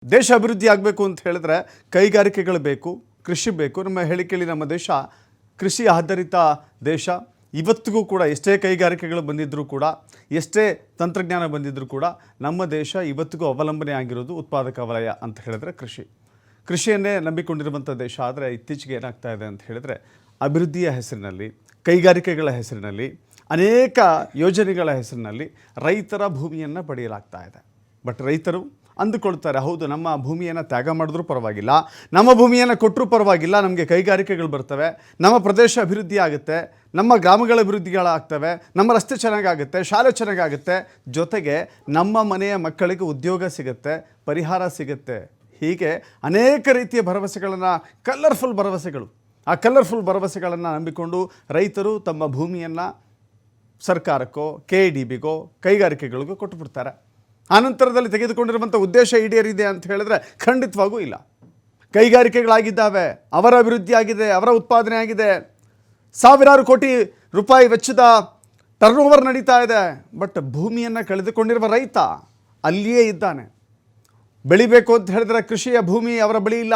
ದೇಶ ಅಭಿವೃದ್ಧಿ ಆಗಬೇಕು ಅಂತ ಹೇಳಿದ್ರೆ ಕೈಗಾರಿಕೆಗಳು ಬೇಕು, ಕೃಷಿ ಬೇಕು. ನಮ್ಮ ಹೇಳಿಕೆಯಲ್ಲಿ ನಮ್ಮ ದೇಶ ಕೃಷಿ ಆಧಾರಿತ ದೇಶ. ಇವತ್ತಿಗೂ ಕೂಡ ಎಷ್ಟೇ ಕೈಗಾರಿಕೆಗಳು ಬಂದಿದ್ದರೂ ಕೂಡ, ಎಷ್ಟೇ ತಂತ್ರಜ್ಞಾನ ಬಂದಿದ್ದರೂ ಕೂಡ ನಮ್ಮ ದೇಶ ಇವತ್ತಿಗೂ ಅವಲಂಬನೆ ಆಗಿರೋದು ಉತ್ಪಾದಕ ವಲಯ ಅಂತ ಹೇಳಿದ್ರೆ ಕೃಷಿಯನ್ನೇ ನಂಬಿಕೊಂಡಿರುವಂಥ ದೇಶ. ಆದರೆ ಇತ್ತೀಚೆಗೆ ಏನಾಗ್ತಾ ಇದೆ ಅಂತ ಹೇಳಿದ್ರೆ ಅಭಿವೃದ್ಧಿಯ ಹೆಸರಿನಲ್ಲಿ, ಕೈಗಾರಿಕೆಗಳ ಹೆಸರಿನಲ್ಲಿ, ಅನೇಕ ಯೋಜನೆಗಳ ಹೆಸರಿನಲ್ಲಿ ರೈತರ ಭೂಮಿಯನ್ನು ಪಡೆಯಲಾಗ್ತಾ ಇದೆ. ಬಟ್ ರೈತರು ಅಂದುಕೊಳ್ತಾರೆ, ಹೌದು ನಮ್ಮ ಭೂಮಿಯನ್ನು ತ್ಯಾಗ ಮಾಡಿದ್ರೂ ಪರವಾಗಿಲ್ಲ, ನಮ್ಮ ಭೂಮಿಯನ್ನು ಕೊಟ್ಟರೂ ಪರವಾಗಿಲ್ಲ, ನಮಗೆ ಕೈಗಾರಿಕೆಗಳು ಬರ್ತವೆ, ನಮ್ಮ ಪ್ರದೇಶ ಅಭಿವೃದ್ಧಿ ಆಗುತ್ತೆ, ನಮ್ಮ ಗ್ರಾಮಗಳ ಅಭಿವೃದ್ಧಿಗಳಾಗ್ತವೆ, ನಮ್ಮ ರಸ್ತೆ ಚೆನ್ನಾಗಾಗುತ್ತೆ, ಶಾಲೆ ಚೆನ್ನಾಗಾಗುತ್ತೆ, ಜೊತೆಗೆ ನಮ್ಮ ಮನೆಯ ಮಕ್ಕಳಿಗೆ ಉದ್ಯೋಗ ಸಿಗುತ್ತೆ, ಪರಿಹಾರ ಸಿಗುತ್ತೆ. ಹೀಗೆ ಅನೇಕ ರೀತಿಯ ಭರವಸೆಗಳನ್ನು, ಕಲರ್ಫುಲ್ ಭರವಸೆಗಳು, ಆ ಕಲರ್ಫುಲ್ ಭರವಸೆಗಳನ್ನು ನಂಬಿಕೊಂಡು ರೈತರು ತಮ್ಮ ಭೂಮಿಯನ್ನು ಸರ್ಕಾರಕ್ಕೋ KEDBಗೋ ಕೈಗಾರಿಕೆಗಳಿಗೋ ಕೊಟ್ಟುಬಿಡ್ತಾರೆ. ಆನಂತರದಲ್ಲಿ ತೆಗೆದುಕೊಂಡಿರುವಂಥ ಉದ್ದೇಶ ಈಡೇರಿದೆ ಅಂತ ಹೇಳಿದ್ರೆ ಖಂಡಿತವಾಗೂ ಇಲ್ಲ. ಕೈಗಾರಿಕೆಗಳಾಗಿದ್ದಾವೆ, ಅವರ ಅಭಿವೃದ್ಧಿ ಆಗಿದೆ, ಅವರ ಉತ್ಪಾದನೆ ಆಗಿದೆ, ಸಾವಿರಾರು ಕೋಟಿ ರೂಪಾಯಿ ವೆಚ್ಚದ ಟರ್ನ್ ಓವರ್ ನಡೀತಾ ಇದೆ. ಬಟ್ ಭೂಮಿಯನ್ನು ಕಳೆದುಕೊಂಡಿರುವ ರೈತ ಅಲ್ಲಿಯೇ ಇದ್ದಾನೆ. ಬೆಳಿಬೇಕು ಅಂತ ಹೇಳಿದ್ರೆ ಕೃಷಿಯ ಭೂಮಿ ಅವರ ಬಳಿ ಇಲ್ಲ.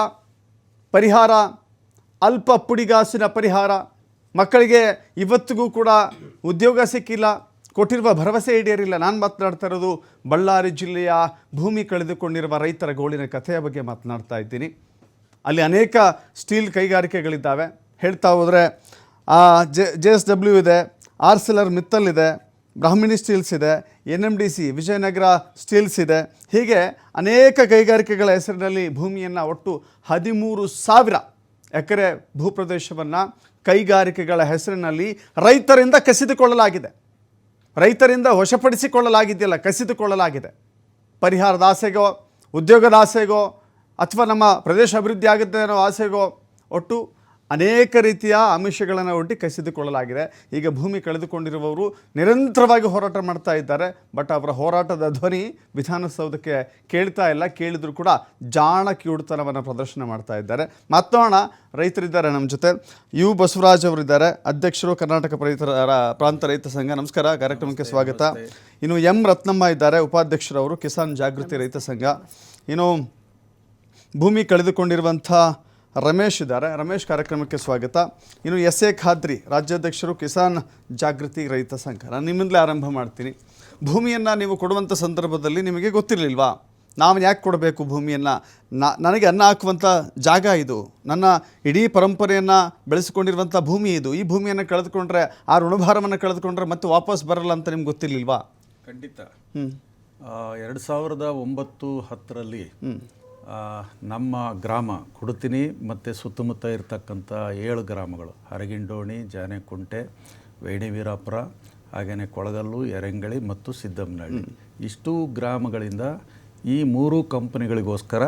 ಪರಿಹಾರ ಅಲ್ಪ ಪುಡಿಗಾಸಿನ ಪರಿಹಾರ, ಮಕ್ಕಳಿಗೆ ಇವತ್ತಿಗೂ ಕೂಡ ಉದ್ಯೋಗ ಸಿಕ್ಕಿಲ್ಲ, ಕೊಟ್ಟಿರುವ ಭರವಸೆ ಈಡೇರಿಲ್ಲ. ನಾನು ಮಾತನಾಡ್ತಾ ಇರೋದು ಬಳ್ಳಾರಿ ಜಿಲ್ಲೆಯ ಭೂಮಿ ಕಳೆದುಕೊಂಡಿರುವ ರೈತರ ಗೋಳಿನ ಕಥೆಯ ಬಗ್ಗೆ ಮಾತನಾಡ್ತಾ ಇದ್ದೀನಿ. ಅಲ್ಲಿ ಅನೇಕ ಸ್ಟೀಲ್ ಕೈಗಾರಿಕೆಗಳಿದ್ದಾವೆ. ಹೇಳ್ತಾ ಹೋದರೆ JSW ಇದೆ, ಆರ್ಸೆಲರ್ ಮಿತ್ತಲ್ ಇದೆ, ಬ್ರಾಹ್ಮಿಣಿ ಸ್ಟೀಲ್ಸ್ ಇದೆ, NMDC ವಿಜಯನಗರ ಸ್ಟೀಲ್ಸ್ ಇದೆ. ಹೀಗೆ ಅನೇಕ ಕೈಗಾರಿಕೆಗಳ ಹೆಸರಿನಲ್ಲಿ ಭೂಮಿಯನ್ನು ಒಟ್ಟು 13,000 ಎಕರೆ ಭೂಪ್ರದೇಶವನ್ನು ಕೈಗಾರಿಕೆಗಳ ಹೆಸರಿನಲ್ಲಿ ರೈತರಿಂದ ಕಸಿದುಕೊಳ್ಳಲಾಗಿದೆ. ರೈತರಿಂದ ವಶಪಡಿಸಿಕೊಳ್ಳಲಾಗಿದೆಯಲ್ಲ, ಕಸಿದುಕೊಳ್ಳಲಾಗಿದೆ. ಪರಿಹಾರದ ಆಸೆಗೋ, ಉದ್ಯೋಗದ ಆಸೆಗೋ, ಅಥವಾ ನಮ್ಮ ಪ್ರದೇಶ ಅಭಿವೃದ್ಧಿ ಆಗುತ್ತೆ ಅನ್ನೋ ಆಸೆಗೋ ಒಟ್ಟು ಅನೇಕ ರೀತಿಯ ಆಮಿಷಗಳನ್ನು ಒಡ್ಡಿ ಕಸಿದುಕೊಳ್ಳಲಾಗಿದೆ. ಈಗ ಭೂಮಿ ಕಳೆದುಕೊಂಡಿರುವವರು ನಿರಂತರವಾಗಿ ಹೋರಾಟ ಮಾಡ್ತಾ ಇದ್ದಾರೆ. ಬಟ್ ಅವರ ಹೋರಾಟದ ಧ್ವನಿ ವಿಧಾನಸೌಧಕ್ಕೆ ಕೇಳ್ತಾ ಇಲ್ಲ. ಕೇಳಿದ್ರು ಕೂಡ ಜಾಣ ಕಿವುಡುತನವನ್ನು ಪ್ರದರ್ಶನ ಮಾಡ್ತಾ ಇದ್ದಾರೆ. ಮಾತನಾಡೋಣ, ರೈತರಿದ್ದಾರೆ ನಮ್ಮ ಜೊತೆ. ಯು ಬಸವರಾಜ್ ಅವರಿದ್ದಾರೆ, ಅಧ್ಯಕ್ಷರು ಕರ್ನಾಟಕ ಪ್ರಾಂತ ರೈತ ಸಂಘ. ನಮಸ್ಕಾರ, ಕಾರ್ಯಕ್ರಮಕ್ಕೆ ಸ್ವಾಗತ. ಇನ್ನು M ರತ್ನಮ್ಮ ಇದ್ದಾರೆ, ಉಪಾಧ್ಯಕ್ಷರವರು ಕಿಸಾನ್ ಜಾಗೃತಿ ರೈತ ಸಂಘ. ಇನ್ನು ಭೂಮಿ ಕಳೆದುಕೊಂಡಿರುವಂಥ ರಮೇಶ್ ಇದ್ದಾರೆ. ರಮೇಶ್, ಕಾರ್ಯಕ್ರಮಕ್ಕೆ ಸ್ವಾಗತ. ಇನ್ನು SA ಖಾದ್ರಿ, ರಾಜ್ಯಾಧ್ಯಕ್ಷರು ಕಿಸಾನ್ ಜಾಗೃತಿ ರೈತ ಸಂಘ. ನಾನು ನಿಮ್ಮಿಂದಲೇ ಆರಂಭ ಮಾಡ್ತೀನಿ. ಭೂಮಿಯನ್ನು ನೀವು ಕೊಡುವಂಥ ಸಂದರ್ಭದಲ್ಲಿ ನಿಮಗೆ ಗೊತ್ತಿರಲಿಲ್ವಾ, ನಾವು ಯಾಕೆ ಕೊಡಬೇಕು ಭೂಮಿಯನ್ನು, ನನಗೆ ಅನ್ನ ಹಾಕುವಂಥ ಜಾಗ ಇದು, ನನ್ನ ಇಡೀ ಪರಂಪರೆಯನ್ನು ಬೆಳೆಸಿಕೊಂಡಿರುವಂಥ ಭೂಮಿ ಇದು, ಈ ಭೂಮಿಯನ್ನು ಕಳೆದುಕೊಂಡ್ರೆ, ಆ ಋಣಭಾರವನ್ನು ಕಳೆದುಕೊಂಡ್ರೆ ಮತ್ತೆ ವಾಪಸ್ ಬರಲ್ಲ ಅಂತ ನಿಮ್ಗೆ ಗೊತ್ತಿರಲಿಲ್ವಾ? ಖಂಡಿತ. 2009-10ರಲ್ಲಿ ನಮ್ಮ ಗ್ರಾಮ ಕುಡುತಿನಿ ಮತ್ತು ಸುತ್ತಮುತ್ತ ಇರತಕ್ಕಂಥ 7 ಗ್ರಾಮಗಳು, ಹರಗಿಂಡೋಣಿ, ಜಾನೆಕುಂಟೆ, ವೈಣಿವೀರಾಪುರ, ಹಾಗೆಯೇ ಕೊಳಗಲ್ಲು, ಎರಂಗಳಿ ಮತ್ತು ಸಿದ್ದಮ್ಮನಹಳ್ಳಿ, ಇಷ್ಟು ಗ್ರಾಮಗಳಿಂದ ಈ 3 ಕಂಪನಿಗಳಿಗೋಸ್ಕರ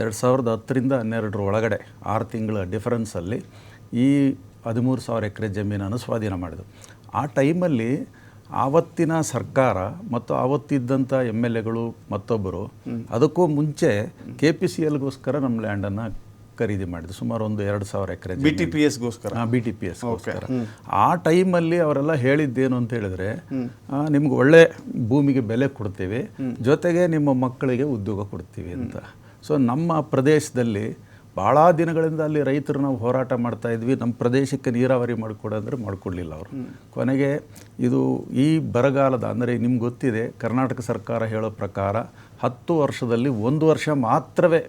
2010ರಿಂದ 12 ಒಳಗಡೆ 6 ತಿಂಗಳ ಡಿಫರೆನ್ಸಲ್ಲಿ ಈ 13,000 ಎಕರೆ ಜಮೀನನ್ನು ಸ್ವಾಧೀನ ಮಾಡಿದ್ರು. ಆ ಟೈಮಲ್ಲಿ ಆವತ್ತಿನ ಸರ್ಕಾರ ಮತ್ತು ಆವತ್ತಿದ್ದಂಥ MLAಗಳು ಮತ್ತೊಬ್ಬರು ಅದಕ್ಕೂ ಮುಂಚೆ KPCLಗೋಸ್ಕರ ನಮ್ಮ ಲ್ಯಾಂಡನ್ನು ಖರೀದಿ ಮಾಡಿದ್ರು. ಸುಮಾರು ಒಂದು 2,000 ಎಕರೆ BTPSಗೋಸ್ಕರ. BTPSಗೋಸ್ಕರ. ಆ ಟೈಮಲ್ಲಿ ಅವರೆಲ್ಲ ಹೇಳಿದ್ದೇನು ಅಂತ ಹೇಳಿದ್ರೆ, ನಿಮ್ಗೆ ಒಳ್ಳೆ ಭೂಮಿಗೆ ಬೆಲೆ ಕೊಡ್ತೀವಿ, ಜೊತೆಗೆ ನಿಮ್ಮ ಮಕ್ಕಳಿಗೆ ಉದ್ಯೋಗ ಕೊಡ್ತೀವಿ ಅಂತ. ಸೊ ನಮ್ಮ ಪ್ರದೇಶದಲ್ಲಿ ಭಾಳ ದಿನಗಳಿಂದ ಅಲ್ಲಿ ರೈತರು ನಾವು ಹೋರಾಟ ಮಾಡ್ತಾ ಇದ್ವಿ. ನಮ್ಮ ಪ್ರದೇಶಕ್ಕೆ ನೀರಾವರಿ ಮಾಡಿಕೊಡಂದ್ರೆ ಮಾಡಿಕೊಡ್ಲಿಲ್ಲ ಅವರು. ಕೊನೆಗೆ ಇದು ಈ ಬರಗಾಲದ, ಅಂದರೆ ನಿಮ್ಗೆ ಗೊತ್ತಿದೆ, ಕರ್ನಾಟಕ ಸರ್ಕಾರ ಹೇಳೋ ಪ್ರಕಾರ 10 ವರ್ಷದಲ್ಲಿ 1 ವರ್ಷ ಮಾತ್ರವೇ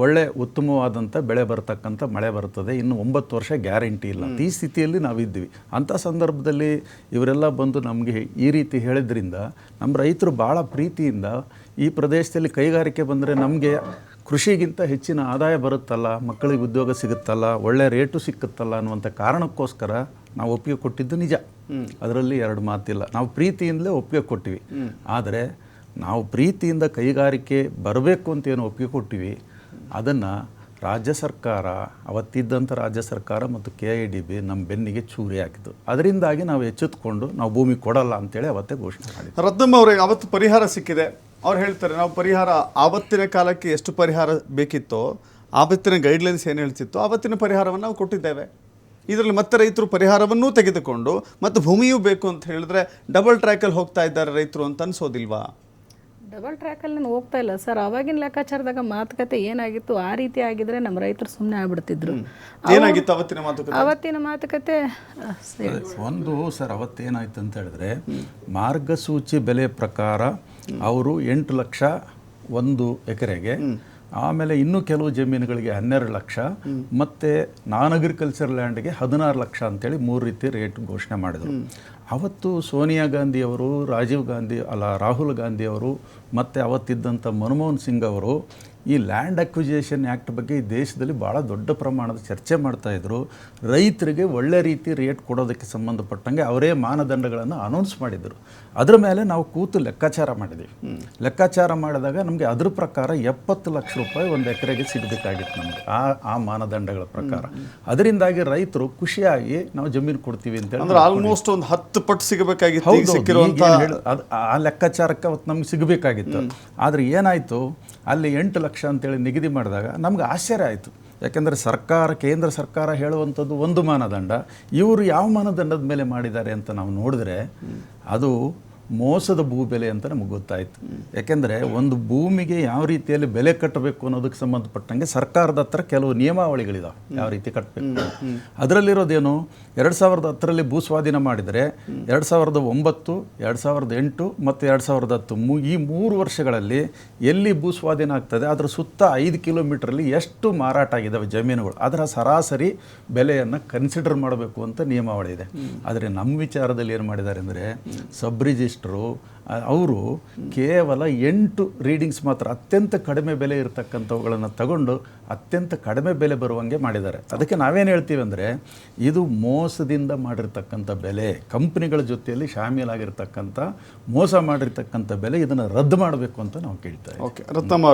ಒಳ್ಳೆ ಉತ್ತಮವಾದಂಥ ಬೆಳೆ ಬರ್ತಕ್ಕಂಥ ಮಳೆ ಬರ್ತದೆ, ಇನ್ನು 9 ವರ್ಷ ಗ್ಯಾರಂಟಿ ಇಲ್ಲ. ಈ ಸ್ಥಿತಿಯಲ್ಲಿ ನಾವಿದ್ವಿ. ಅಂಥ ಸಂದರ್ಭದಲ್ಲಿ ಇವರೆಲ್ಲ ಬಂದು ನಮಗೆ ಈ ರೀತಿ ಹೇಳಿದ್ರಿಂದ ನಮ್ಮ ರೈತರು ಭಾಳ ಪ್ರೀತಿಯಿಂದ, ಈ ಪ್ರದೇಶದಲ್ಲಿ ಕೈಗಾರಿಕೆ ಬಂದರೆ ನಮಗೆ ಕೃಷಿಗಿಂತ ಹೆಚ್ಚಿನ ಆದಾಯ ಬರುತ್ತಲ್ಲ, ಮಕ್ಕಳಿಗೆ ಉದ್ಯೋಗ ಸಿಗುತ್ತಲ್ಲ, ಒಳ್ಳೆ ರೇಟು ಸಿಕ್ಕುತ್ತಲ್ಲ ಅನ್ನುವಂಥ ಕಾರಣಕ್ಕೋಸ್ಕರ ನಾವು ಒಪ್ಪಿಗೆ ಕೊಟ್ಟಿದ್ದು ನಿಜ. ಅದರಲ್ಲಿ 2 ಮಾತಿಲ್ಲ. ನಾವು ಪ್ರೀತಿಯಿಂದಲೇ ಒಪ್ಪಿಗೆ ಕೊಟ್ಟಿವಿ. ಆದರೆ ನಾವು ಪ್ರೀತಿಯಿಂದ ಕೈಗಾರಿಕೆ ಬರಬೇಕು ಅಂತ ಏನು ಒಪ್ಪಿಗೆ ಕೊಟ್ಟಿವಿ, ಅದನ್ನು ರಾಜ್ಯ ಸರ್ಕಾರ, ಅವತ್ತಿದ್ದಂಥ ರಾಜ್ಯ ಸರ್ಕಾರ ಮತ್ತು KIDB ನಮ್ಮ ಬೆನ್ನಿಗೆ ಚೂರಿ ಹಾಕಿತು. ಅದರಿಂದಾಗಿ ನಾವು ಎಚ್ಚೆತ್ತುಕೊಂಡು ನಾವು ಭೂಮಿ ಕೊಡಲ್ಲ ಅಂತೇಳಿ ಅವತ್ತೇ ಘೋಷಣೆ ಮಾಡಿದ್ವಿ. ರತ್ನಮ್ಮ ಅವರಿಗೆ ಅವತ್ತು ಪರಿಹಾರ ಸಿಕ್ಕಿದೆ. ಅವ್ರು ಹೇಳ್ತಾರೆ, ನಾವು ಪರಿಹಾರ ಆವತ್ತಿನ ಕಾಲಕ್ಕೆ ಎಷ್ಟು ಪರಿಹಾರ ಬೇಕಿತ್ತೋ, ಆವತ್ತಿನ ಗೈಡ್ಲೈನ್ಸ್ ಏನು ಹೇಳ್ತಿತ್ತೋ ಆವತ್ತಿನ ಪರಿಹಾರವನ್ನು ನಾವು ಕೊಟ್ಟಿದ್ದೇವೆ. ಇದರಲ್ಲಿ ಮತ್ತೆ ರೈತರು ಪರಿಹಾರವನ್ನೂ ತೆಗೆದುಕೊಂಡು ಮತ್ತು ಭೂಮಿಯೂ ಬೇಕು ಅಂತ ಹೇಳಿದ್ರೆ ಡಬಲ್ ಟ್ರ್ಯಾಕಲ್ಲಿ ಹೋಗ್ತಾ ಇದ್ದಾರೆ ರೈತರು ಅಂತ ಅನ್ಸೋದಿಲ್ವಾ? ಡಬಲ್ ಟ್ರ್ಯಾಕಲ್ಲಿ ನಾನು ಹೋಗ್ತಾ ಇಲ್ಲ ಸರ್. ಅವಾಗಿನ ಲೆಕ್ಕಾಚಾರದಾಗ ಮಾತುಕತೆ ಏನಾಗಿತ್ತು ಆ ರೀತಿ ಆಗಿದ್ರೆ ನಮ್ಮ ರೈತರು ಸುಮ್ಮನೆ ಆಗ್ಬಿಡ್ತಿದ್ರು. ಏನಾಗಿತ್ತು ಅವತ್ತಿನ ಮಾತುಕತೆ? ಅವತ್ತಿನ ಮಾತುಕತೆ ಒಂದು ಸರ್ ಅವತ್ತೇನಾಯ್ತು ಅಂತ ಹೇಳಿದ್ರೆ, ಮಾರ್ಗಸೂಚಿ ಬೆಲೆ ಪ್ರಕಾರ ಅವರು 8 ಲಕ್ಷ 1 ಎಕರೆಗೆ, ಆಮೇಲೆ ಇನ್ನೂ ಕೆಲವು ಜಮೀನುಗಳಿಗೆ 12 ಲಕ್ಷ, ಮತ್ತು ನಾನ್ ಅಗ್ರಿಕಲ್ಚರ್ ಲ್ಯಾಂಡ್ಗೆ 16 ಲಕ್ಷ ಅಂತೇಳಿ 3 ರೀತಿ ರೇಟ್ ಘೋಷಣೆ ಮಾಡಿದರು. ಅವತ್ತು ಸೋನಿಯಾ ಗಾಂಧಿಯವರು, ರಾಹುಲ್ ಗಾಂಧಿಯವರು ಮತ್ತು ಅವತ್ತಿದ್ದಂಥ ಮನಮೋಹನ್ ಸಿಂಗ್ ಅವರು ಈ ಲ್ಯಾಂಡ್ ಅಕ್ವಿಜೇಷನ್ ಆ್ಯಕ್ಟ್ ಬಗ್ಗೆ ಈ ದೇಶದಲ್ಲಿ ಭಾಳ ದೊಡ್ಡ ಪ್ರಮಾಣದ ಚರ್ಚೆ ಮಾಡ್ತಾಯಿದ್ರು. ರೈತರಿಗೆ ಒಳ್ಳೆ ರೀತಿ ರೇಟ್ ಕೊಡೋದಕ್ಕೆ ಸಂಬಂಧಪಟ್ಟಂಗೆ ಅವರೇ ಮಾನದಂಡಗಳನ್ನು ಅನೌನ್ಸ್ ಮಾಡಿದರು. ಅದರ ಮೇಲೆ ನಾವು ಕೂತು ಲೆಕ್ಕಾಚಾರ ಮಾಡಿದ್ವಿ. ಲೆಕ್ಕಾಚಾರ ಮಾಡಿದಾಗ ನಮಗೆ ಅದ್ರ ಪ್ರಕಾರ 70 ಲಕ್ಷ ರೂಪಾಯಿ 1 ಎಕರೆಗೆ ಸಿಗಬೇಕಾಗಿತ್ತು ನಮಗೆ ಆ ಮಾನದಂಡಗಳ ಪ್ರಕಾರ. ಅದರಿಂದಾಗಿ ರೈತರು ಖುಷಿಯಾಗಿ ನಾವು ಜಮೀನು ಕೊಡ್ತೀವಿ ಅಂತೇಳಿ, ಅಂದ್ರೆ ಆಲ್ಮೋಸ್ಟ್ ಒಂದು 10 ಪಟ್ಟು ಸಿಗಬೇಕಾಗಿತ್ತು. ಆ ಲೆಕ್ಕಾಚಾರಕ್ಕೆ ಅವತ್ತು ನಮ್ಗೆ ಸಿಗಬೇಕಾಗಿತ್ತು. ಆದರೆ ಏನಾಯಿತು, ಅಲ್ಲಿ 8 ಲಕ್ಷ ಅಂತೇಳಿ ನಿಗದಿ ಮಾಡಿದಾಗ ನಮ್ಗೆ ಆಶ್ಚರ್ಯ ಆಯಿತು. ಯಾಕೆಂದರೆ ಕೇಂದ್ರ ಸರ್ಕಾರ ಹೇಳುವಂಥದ್ದು ಒಂದು ಮಾನದಂಡ, ಇವರು ಯಾವ ಮಾನದಂಡದ ಮೇಲೆ ಮಾಡಿದ್ದಾರೆ ಅಂತ ನಾವು ನೋಡಿದ್ರೆ ಅದು ಮೋಸದ ಭೂಬೆಲೆ ಅಂತ ನಮಗೆ ಗೊತ್ತಾಯಿತು. ಯಾಕೆಂದರೆ ಒಂದು ಭೂಮಿಗೆ ಯಾವ ರೀತಿಯಲ್ಲಿ ಬೆಲೆ ಕಟ್ಟಬೇಕು ಅನ್ನೋದಕ್ಕೆ ಸಂಬಂಧಪಟ್ಟಂಗೆ ಸರ್ಕಾರದ ಹತ್ರ ಕೆಲವು ನಿಯಮಾವಳಿಗಳಿದಾವೆ, ಯಾವ ರೀತಿ ಕಟ್ಟಬೇಕು. ಅದರಲ್ಲಿರೋದೇನು, 2010ರಲ್ಲಿ ಭೂ ಸ್ವಾಧೀನ ಮಾಡಿದರೆ 2009, 2008 ಮತ್ತು 2010 ಈ 3 ವರ್ಷಗಳಲ್ಲಿ ಎಲ್ಲಿ ಭೂ ಸ್ವಾಧೀನ ಆಗ್ತದೆ ಅದರ ಸುತ್ತ 5 ಕಿಲೋಮೀಟ್ರಲ್ಲಿ ಎಷ್ಟು ಮಾರಾಟ ಆಗಿದ್ದಾವೆ ಜಮೀನುಗಳು, ಅದರ ಸರಾಸರಿ ಬೆಲೆಯನ್ನು ಕನ್ಸಿಡರ್ ಮಾಡಬೇಕು ಅಂತ ನಿಯಮಾವಳಿ ಇದೆ. ಆದರೆ ನಮ್ಮ ವಿಚಾರದಲ್ಲಿ ಏನು ಮಾಡಿದ್ದಾರೆ ಅಂದರೆ, ಸಬ್ ರಿಜಿಸ್ಟ್ರು ಅವರು ಕೇವಲ 8 ರೀಡಿಂಗ್ಸ್ ಮಾತ್ರ ಅತ್ಯಂತ ಕಡಿಮೆ ಬೆಲೆ ಇರತಕ್ಕಂಥವುಗಳನ್ನು ತಗೊಂಡು ಅತ್ಯಂತ ಕಡಿಮೆ ಬೆಲೆ ಬರುವಂಗೆ ಮಾಡಿದ್ದಾರೆ. ಅದಕ್ಕೆ ನಾವೇನು ಹೇಳ್ತೀವಿ ಅಂದರೆ, ಇದು ಮೋಸದಿಂದ ಮಾಡಿರ್ತಕ್ಕಂಥ ಬೆಲೆ, ಕಂಪ್ನಿಗಳ ಜೊತೆಯಲ್ಲಿ ಶಾಮೀಲಾಗಿರ್ತಕ್ಕಂಥ ಮೋಸ ಮಾಡಿರ್ತಕ್ಕಂಥ ಬೆಲೆ, ಇದನ್ನು ರದ್ದು ಮಾಡಬೇಕು ಅಂತ ನಾವು ಕೇಳ್ತಾ ಇದ್ದೀವಿ. ಓಕೆ, ರತ್ನಮ್ಮ